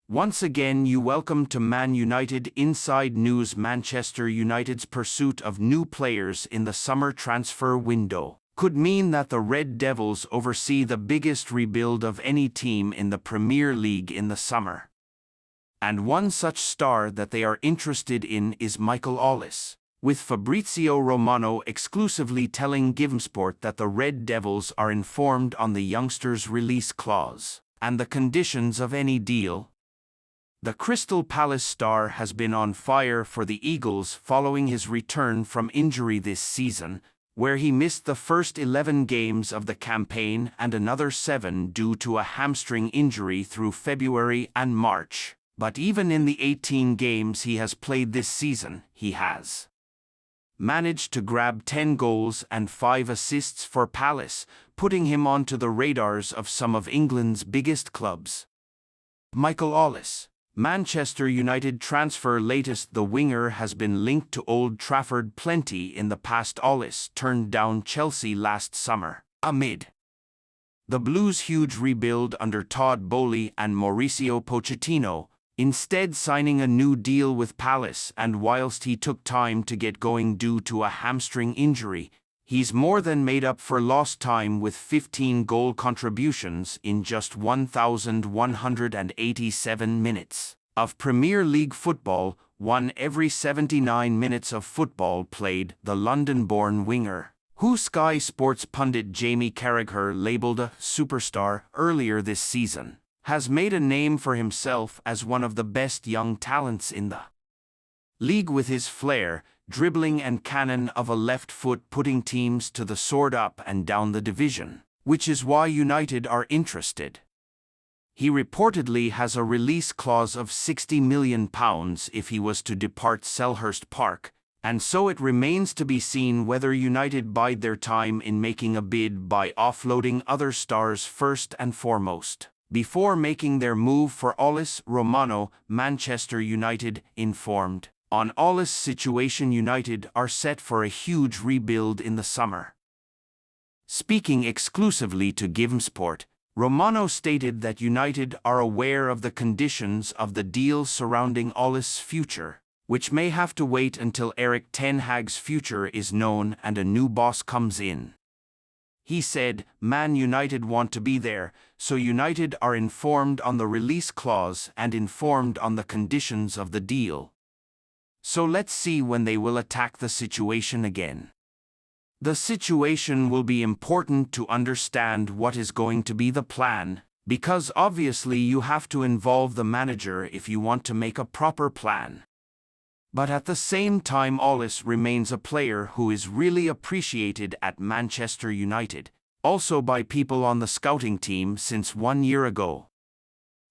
Once again you welcome to Man United Inside News. Manchester United's pursuit of new players in the summer transfer window could mean that the Red Devils oversee the biggest rebuild of any team in the Premier League in the summer. And one such star that they are interested in is Michael Ollis, with Fabrizio Romano exclusively telling GiveSport that the Red Devils are informed on the youngster's release clause and the conditions of any deal. The Crystal Palace star has been on fire for the Eagles following his return from injury this season, where he missed the first 11 games of the campaign and another 7 due to a hamstring injury through February and March. But even in the 18 games he has played this season, he has managed to grab 10 goals and 5 assists for Palace, putting him onto the radars of some of England's biggest clubs. Michael Ollis, Manchester United transfer latest. The winger has been linked to Old Trafford plenty in the past. Ollis turned down Chelsea last summer, amid the Blues' huge rebuild under Todd Boehly and Mauricio Pochettino, instead signing a new deal with Palace. And whilst he took time to get going due to a hamstring injury, he's more than made up for lost time with 15 goal contributions in just 1,187 minutes of Premier League football, one every 79 minutes of football played. The London-born winger, who Sky Sports pundit Jamie Carragher labelled a superstar earlier this season, has made a name for himself as one of the best young talents in the league, with his flair, dribbling and cannon of a left foot putting teams to the sword up and down the division, which is why United are interested. He reportedly has a release clause of £60 million if he was to depart Selhurst Park, and so it remains to be seen whether United bide their time in making a bid by offloading other stars first and foremost, before making their move for Ollis. Romano, Manchester United, informed on Ollis' situation. United are set for a huge rebuild in the summer. Speaking exclusively to GiveSport, Romano stated that United are aware of the conditions of the deal surrounding Ollis' future, which may have to wait until Erik ten Hag's future is known and a new boss comes in. He said, "Man United want to be there, so United are informed on the release clause and informed on the conditions of the deal. So let's see when they will attack the situation again. The situation will be important to understand what is going to be the plan, because obviously you have to involve the manager if you want to make a proper plan. But at the same time, Ollis remains a player who is really appreciated at Manchester United, also by people on the scouting team since 1 year ago.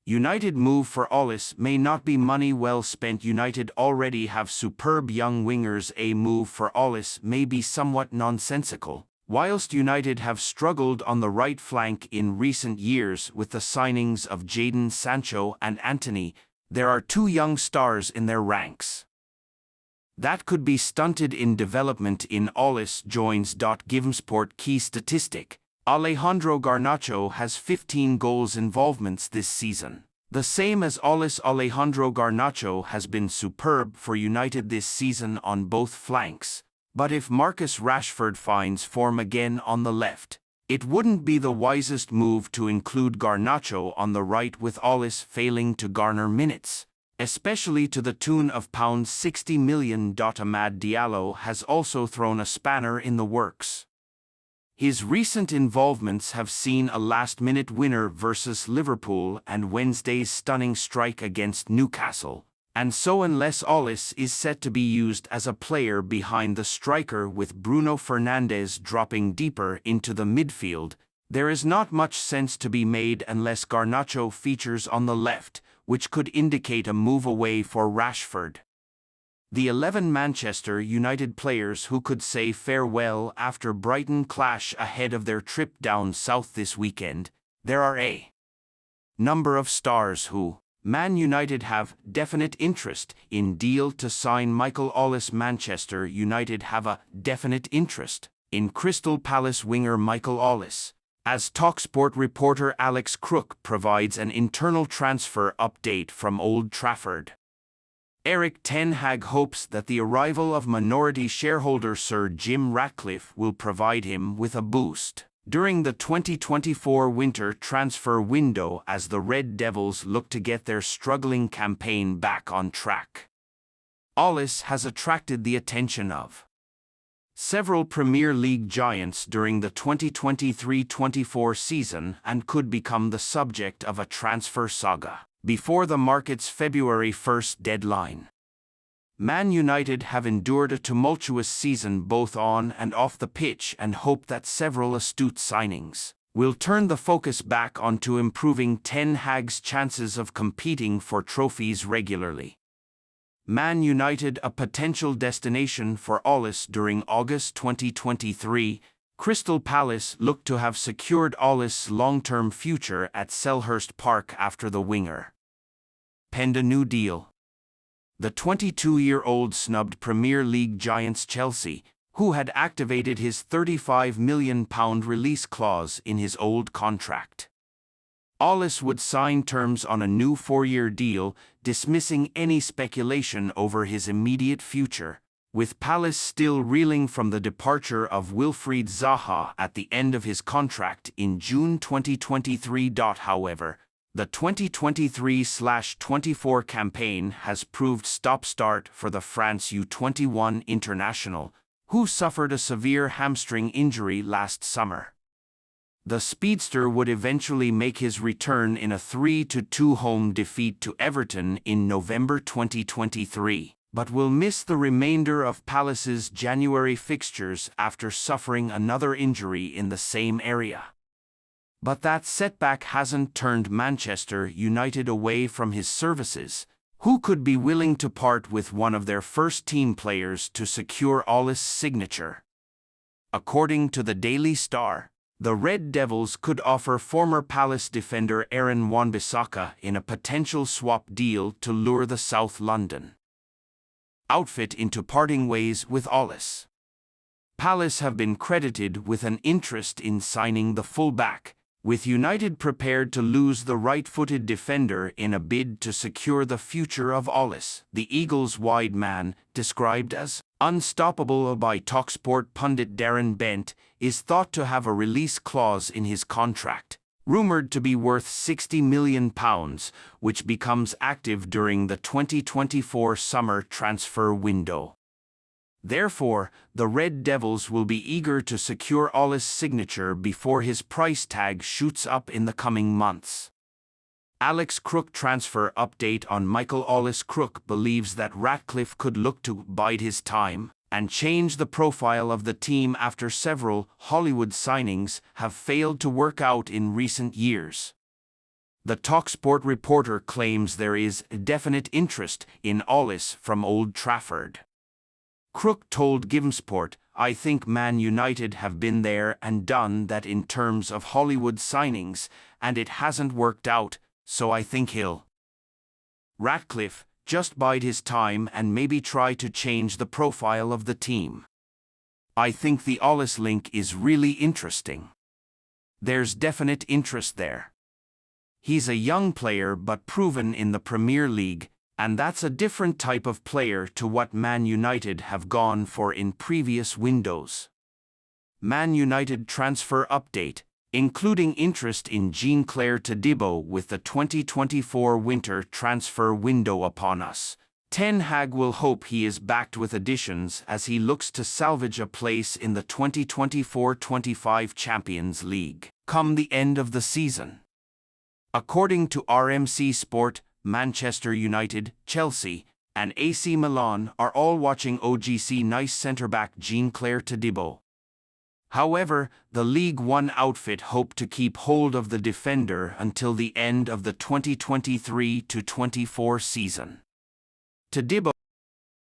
United move for Ollis may not be money well spent. United already have superb young wingers. A move for Ollis may be somewhat nonsensical. Whilst United have struggled on the right flank in recent years with the signings of Jadon Sancho and Antony, there are 2 young stars in their ranks that could be stunted in development. In Ollis joins. GiveSport key statistic: Alejandro Garnacho has 15 goals involvements this season, the same as Ollis. Alejandro Garnacho has been superb for United this season on both flanks, but if Marcus Rashford finds form again on the left, it wouldn't be the wisest move to include Garnacho on the right, with Ollis failing to garner minutes, especially to the tune of £60 million. Amad Diallo has also thrown a spanner in the works. His recent involvements have seen a last-minute winner versus Liverpool and Wednesday's stunning strike against Newcastle, and so unless Ollis is set to be used as a player behind the striker with Bruno Fernandes dropping deeper into the midfield, there is not much sense to be made unless Garnacho features on the left, which could indicate a move away for Rashford. The 11 Manchester United players who could say farewell after Brighton clash ahead of their trip down south this weekend. There are a number of stars who Man United have definite interest in. Deal to sign Michael Ollis. Manchester United have a definite interest in Crystal Palace winger Michael Ollis, As TalkSport reporter Alex Crook provides an internal transfer update from Old Trafford. Erik ten Hag hopes that the arrival of minority shareholder Sir Jim Ratcliffe will provide him with a boost during the 2024 winter transfer window as the Red Devils look to get their struggling campaign back on track. Ollis has attracted the attention of several Premier League giants during the 2023-24 season and could become the subject of a transfer saga before the market's February 1st deadline. Man United have endured a tumultuous season both on and off the pitch and hope that several astute signings will turn the focus back onto improving Ten Hag's chances of competing for trophies regularly. Man United a potential destination for Ollis during August 2023, Crystal Palace looked to have secured Ollis' long-term future at Selhurst Park after the winger penned a new deal. The 22-year-old snubbed Premier League giants Chelsea, who had activated his £35 million release clause in his old contract. Ollis would sign terms on a new 4-year deal, dismissing any speculation over his immediate future, with Palace still reeling from the departure of Wilfried Zaha at the end of his contract in June 2023. However, the 2023/24 campaign has proved stop-start for the France U21 international, who suffered a severe hamstring injury last summer. The speedster would eventually make his return in a 3-2 home defeat to Everton in November 2023, but will miss the remainder of Palace's January fixtures after suffering another injury in the same area. But that setback hasn't turned Manchester United away from his services, who could be willing to part with one of their first-team players to secure Ollis' signature. According to the Daily Star, the Red Devils could offer former Palace defender Aaron Wan-Bissaka in a potential swap deal to lure the South London outfit into parting ways with Ollis. Palace have been credited with an interest in signing the fullback, with United prepared to lose the right-footed defender in a bid to secure the future of Ollis. The Eagles' wide man, described as unstoppable by TalkSport pundit Darren Bent, is thought to have a release clause in his contract, rumored to be worth £60 million, which becomes active during the 2024 summer transfer window. Therefore, the Red Devils will be eager to secure Ollis' signature before his price tag shoots up in the coming months. Alex Crook transfer update on Michael Ollis. Crook believes that Ratcliffe could look to bide his time and change the profile of the team after several Hollywood signings have failed to work out in recent years. The TalkSport reporter claims there is definite interest in Ollis from Old Trafford. Crook told GiveSport, "I think Man United have been there and done that in terms of Hollywood signings, and it hasn't worked out, so I think he'll Ratcliffe just bide his time and maybe try to change the profile of the team. I think the Ollis link is really interesting. There's definite interest there. He's a young player but proven in the Premier League, and that's a different type of player to what Man United have gone for in previous windows." Man United transfer update, including interest in Jean-Claire Todibo with the 2024 winter transfer window upon us. Ten Hag will hope he is backed with additions as he looks to salvage a place in the 2024-25 Champions League come the end of the season. According to RMC Sport, Manchester United, Chelsea, and AC Milan are all watching OGC Nice centre-back Jean-Claire Todibo. However, the League One outfit hope to keep hold of the defender until the end of the 2023-24 season. Todibo